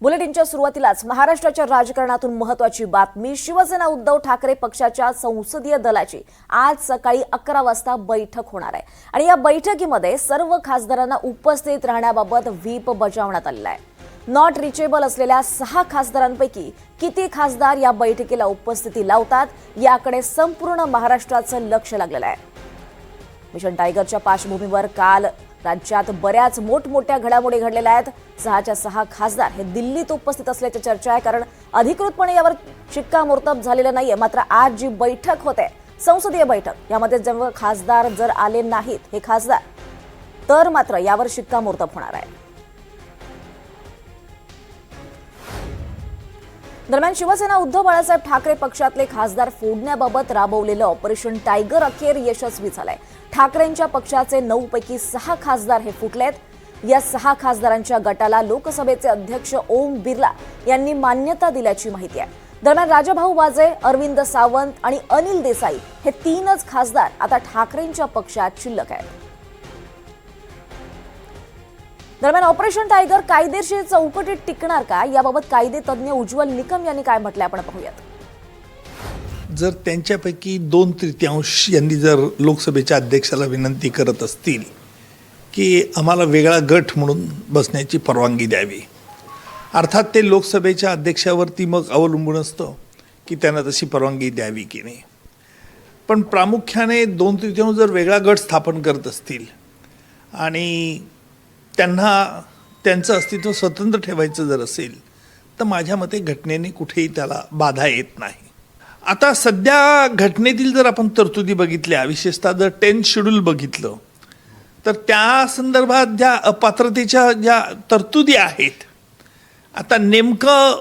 बुलेटिनच्या सुरुवातीलाच महाराष्ट्राच्या राजकारणातून महत्त्वाची बातमी। शिवसेना उद्धव ठाकरे पक्षाच्या संसदीय दलाची आज सकाळी 11 वाजता बैठक होणार आहे आणि या बैठकीमध्ये सर्व खासदारांना उपस्थित राहण्याबाबत व्हीप बजावण्यात आलेला आहे। नॉट रिचेबल असलेल्या 6 खासदारांपैकी किती खासदार या बैठकीला उपस्थिती लावतात याकडे संपूर्ण महाराष्ट्राचं लक्ष लागलेलं आहे। मिशन टायगरच्या पार्श्वभूमीवर काल राज्यात बऱ्याच मोठमोठ्या घडामोडी घडलेल्या आहेत। 6च्या 6 खासदार हे दिल्लीत उपस्थित असल्याची चर्चा आहे, कारण अधिकृतपणे यावर शिक्कामोर्तब झालेलं नाहीये। मात्र आज जी बैठक होते संसदीय बैठक, यामध्ये जेव्हा खासदार जर आले नाहीत हे खासदार तर मात्र यावर शिक्कामोर्तब होणार आहे। दरम्यान शिवसेना उद्धव बाळासाहेब ठाकरे पक्षातले खासदार फोडण्याबाबत राबवलेलं ऑपरेशन टायगर अखेर यशस्वी झालंय। ठाकरेंच्या पक्षाचे 9 पैकी 6 खासदार हे फुटलेत। या 6 खासदारांच्या गटाला लोकसभेचे अध्यक्ष ओम बिर्ला यांनी मान्यता दिल्याची माहिती आहे। दरम्यान राजाभाऊ वाजे, अरविंद सावंत आणि अनिल देसाई हे 3च खासदार आता ठाकरेंच्या पक्षात शिल्लक आहेत। दरम्यान ऑपरेशन टायगर कायदेशीर चौकटीत टिकणार का, याबाबत कायदे तज्ञ उज्ज्वल निकम यांनी काय म्हटलंय आपण पाहूयात। जर त्यांच्यापैकी 2/3 यांनी जर लोकसभेच्या अध्यक्षाला विनंती करत असतील की आम्हाला वेगळा गट म्हणून बसण्याची परवानगी द्यावी, अर्थात ते लोकसभेच्या अध्यक्षावरती मग अवलंबून असतं की त्यांना तशी परवानगी द्यावी की नाही। पण प्रामुख्याने 2/3 जर वेगळा गट स्थापन करत असतील आणि त्यांना त्यांचं अस्तित्व स्वतंत्र ठेवायचं जर असेल तर माझ्या मते घटनेने कुठेही त्याला बाधा येत नाही। आता सध्या घटनेतील जर आपण तरतुदी बघितल्या, विशेषतः जर 10th शेड्यूल बघितलं तर त्या संदर्भात ज्या अपात्रतेच्या ज्या तरतुदी आहेत, आता नेमकं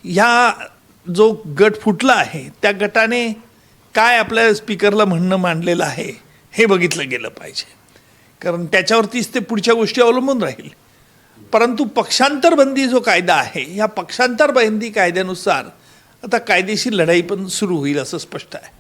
ह्या जो गट फुटला आहे त्या गटाने काय आपल्या स्पीकरला म्हणणं मांडलेलं आहे हे बघितलं गेलं पाहिजे, कारण त्याच्यावरतीच ते पुढच्या गोष्टी अवलंबून राहील। परंतु पक्षांतर बंदी जो कायदा आहे, या पक्षांतर बंदी कायद्यानुसार आता कायदेशीर लढाई पण सुरू होईल असं स्पष्ट आहे।